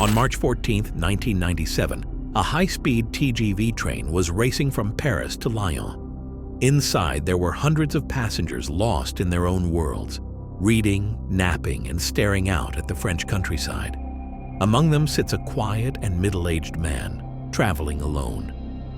On March 14, 1997, a high-speed TGV train was racing from Paris to Lyon. Inside, there were hundreds of passengers lost in their own worlds, reading, napping, and staring out at the French countryside. Among them sits a quiet and middle-aged man, traveling alone.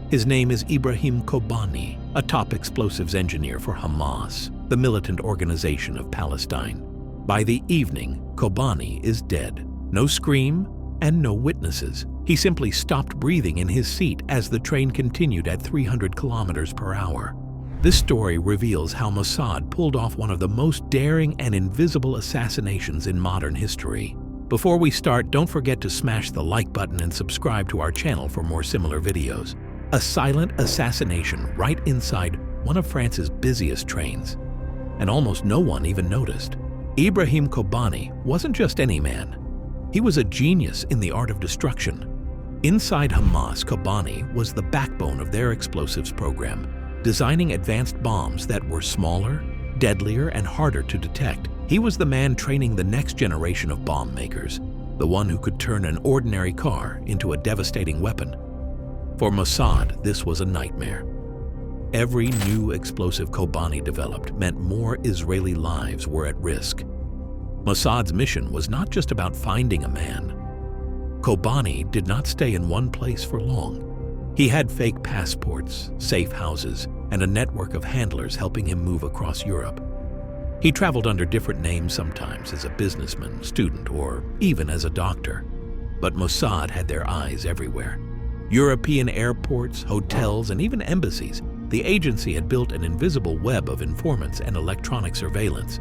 His name is Ibrahim Kobani, a top explosives engineer for Hamas, the militant organization of Palestine. By the evening, Kobani is dead. No scream and no witnesses. He simply stopped breathing in his seat as the train continued at 300 kilometers per hour. This story reveals how Mossad pulled off one of the most daring and invisible assassinations in modern history. Before we start, don't forget to smash the like button and subscribe to our channel for more similar videos. A silent assassination right inside one of France's busiest trains. And almost no one even noticed. Ibrahim Kobani wasn't just any man. He was a genius in the art of destruction. Inside Hamas, Kobani was the backbone of their explosives program, designing advanced bombs that were smaller, deadlier, and harder to detect. He was the man training the next generation of bomb makers, the one who could turn an ordinary car into a devastating weapon. For Mossad, this was a nightmare. Every new explosive Kobani developed meant more Israeli lives were at risk. Mossad's mission was not just about finding a man. Kobani did not stay in one place for long. He had fake passports, safe houses, and a network of handlers helping him move across Europe. He traveled under different names, sometimes as a businessman, student, or even as a doctor. But Mossad had their eyes everywhere. European airports, hotels, and even embassies, the agency had built an invisible web of informants and electronic surveillance.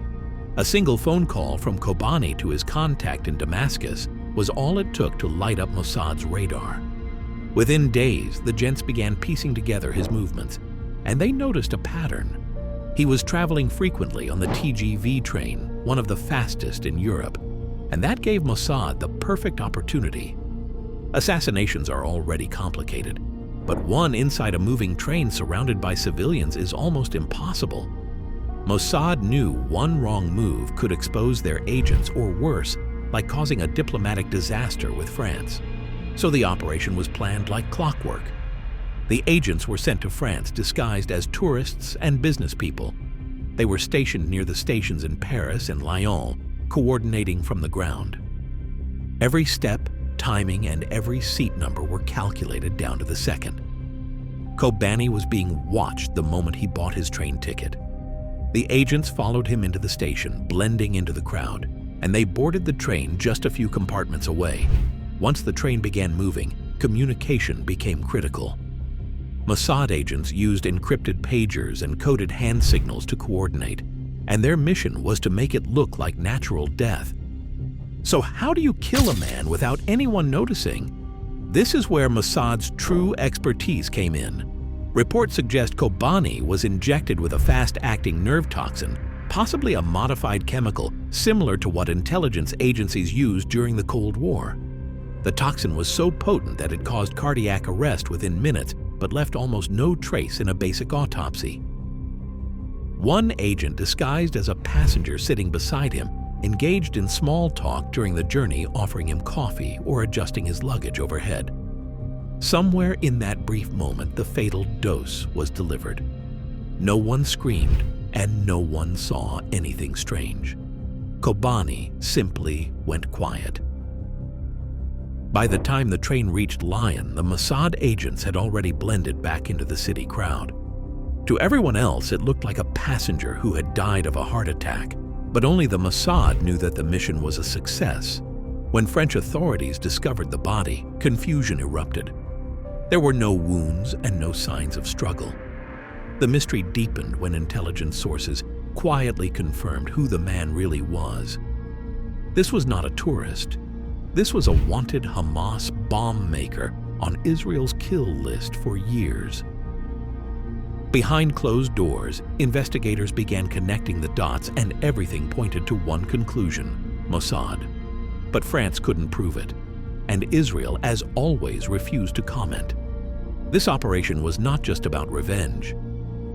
A single phone call from Kobani to his contact in Damascus was all it took to light up Mossad's radar. Within days, the gents began piecing together his movements, and they noticed a pattern. He was traveling frequently on the TGV train, one of the fastest in Europe, and that gave Mossad the perfect opportunity. Assassinations are already complicated, but one inside a moving train surrounded by civilians is almost impossible. Mossad knew one wrong move could expose their agents, or worse, like causing a diplomatic disaster with France. So the operation was planned like clockwork. The agents were sent to France disguised as tourists and business people. They were stationed near the stations in Paris and Lyon, coordinating from the ground. Every step, timing, and every seat number were calculated down to the second. Kobani was being watched the moment he bought his train ticket. The agents followed him into the station, blending into the crowd, and they boarded the train just a few compartments away. Once the train began moving, communication became critical. Mossad agents used encrypted pagers and coded hand signals to coordinate, and their mission was to make it look like natural death. So how do you kill a man without anyone noticing? This is where Mossad's true expertise came in. Reports suggest Kobani was injected with a fast-acting nerve toxin, possibly a modified chemical similar to what intelligence agencies used during the Cold War. The toxin was so potent that it caused cardiac arrest within minutes, but left almost no trace in a basic autopsy. One agent, disguised as a passenger sitting beside him, engaged in small talk during the journey, offering him coffee or adjusting his luggage overhead. Somewhere in that brief moment, the fatal dose was delivered. No one screamed, and no one saw anything strange. Kobani simply went quiet. By the time the train reached Lyon, the Mossad agents had already blended back into the city crowd. To everyone else, it looked like a passenger who had died of a heart attack, but only the Mossad knew that the mission was a success. When French authorities discovered the body, confusion erupted. There were no wounds and no signs of struggle. The mystery deepened when intelligence sources quietly confirmed who the man really was. This was not a tourist. This was a wanted Hamas bomb maker on Israel's kill list for years. Behind closed doors, investigators began connecting the dots, and everything pointed to one conclusion: Mossad. But France couldn't prove it, and Israel, as always, refused to comment. This operation was not just about revenge.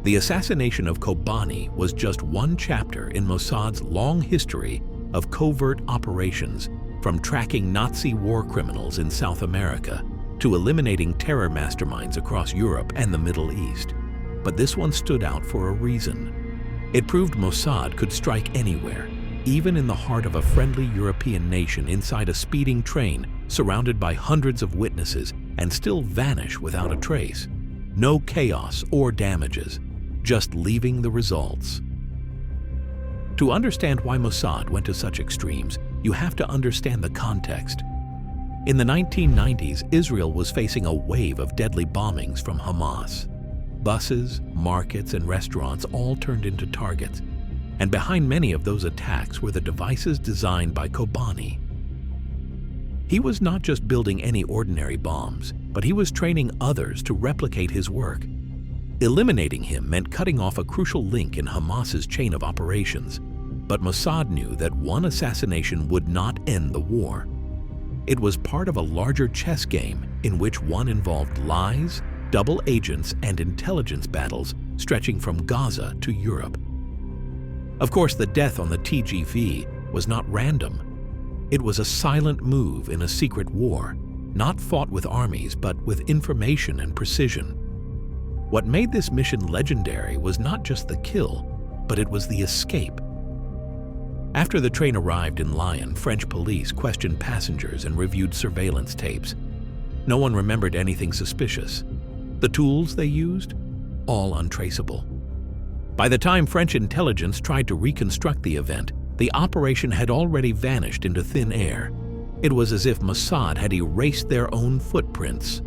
The assassination of Kobani was just one chapter in Mossad's long history of covert operations from tracking Nazi war criminals in South America to eliminating terror masterminds across Europe and the Middle East. But this one stood out for a reason. It proved Mossad could strike anywhere, even in the heart of a friendly European nation inside a speeding train surrounded by hundreds of witnesses and still vanish without a trace. No chaos or damages, just leaving the results. To understand why Mossad went to such extremes, you have to understand the context. In the 1990s, Israel was facing a wave of deadly bombings from Hamas. Buses, markets, and restaurants all turned into targets, and behind many of those attacks were the devices designed by Kobani. He was not just building any ordinary bombs, but he was training others to replicate his work. Eliminating him meant cutting off a crucial link in Hamas's chain of operations. But Mossad knew that one assassination would not end the war. It was part of a larger chess game in which one involved lies, double agents, and intelligence battles stretching from Gaza to Europe. Of course, the death on the TGV was not random. It was a silent move in a secret war, not fought with armies but with information and precision. What made this mission legendary was not just the kill, but it was the escape. After the train arrived in Lyon, French police questioned passengers and reviewed surveillance tapes. No one remembered anything suspicious. The tools they used? All untraceable. By the time French intelligence tried to reconstruct the event, the operation had already vanished into thin air. It was as if Mossad had erased their own footprints.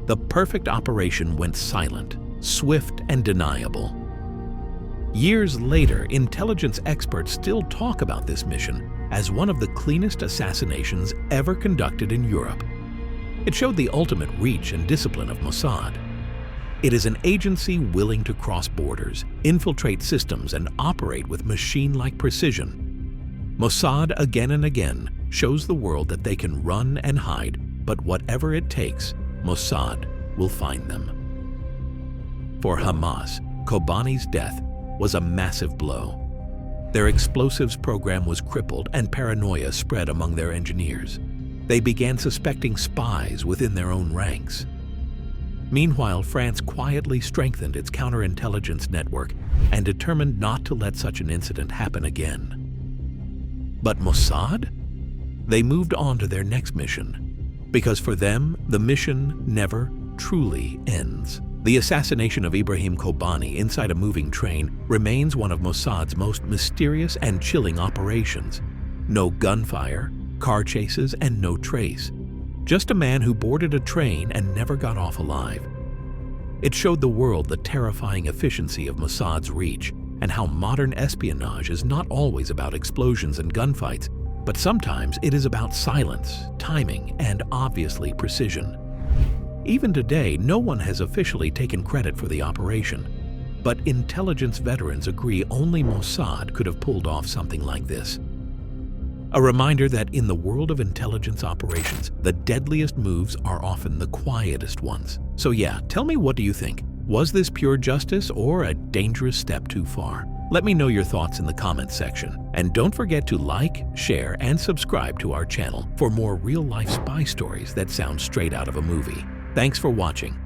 The perfect operation went silent, swift and deniable. Years later, intelligence experts still talk about this mission as one of the cleanest assassinations ever conducted in Europe. It showed the ultimate reach and discipline of Mossad. It is an agency willing to cross borders, infiltrate systems, and operate with machine-like precision. Mossad again and again shows the world that they can run and hide, but whatever it takes, Mossad will find them. For Hamas, Kobani's death was a massive blow. Their explosives program was crippled and paranoia spread among their engineers. They began suspecting spies within their own ranks. Meanwhile, France quietly strengthened its counterintelligence network and determined not to let such an incident happen again. But Mossad? They moved on to their next mission, because for them, the mission never truly ends. The assassination of Ibrahim Kobani inside a moving train remains one of Mossad's most mysterious and chilling operations. No gunfire, car chases, and no trace. Just a man who boarded a train and never got off alive. It showed the world the terrifying efficiency of Mossad's reach and how modern espionage is not always about explosions and gunfights, but sometimes it is about silence, timing, and obviously precision. Even today, no one has officially taken credit for the operation, but intelligence veterans agree only Mossad could have pulled off something like this. A reminder that in the world of intelligence operations, the deadliest moves are often the quietest ones. So yeah, tell me, what do you think? Was this pure justice or a dangerous step too far? Let me know your thoughts in the comments section. And don't forget to like, share, and subscribe to our channel for more real-life spy stories that sound straight out of a movie. Thanks for watching.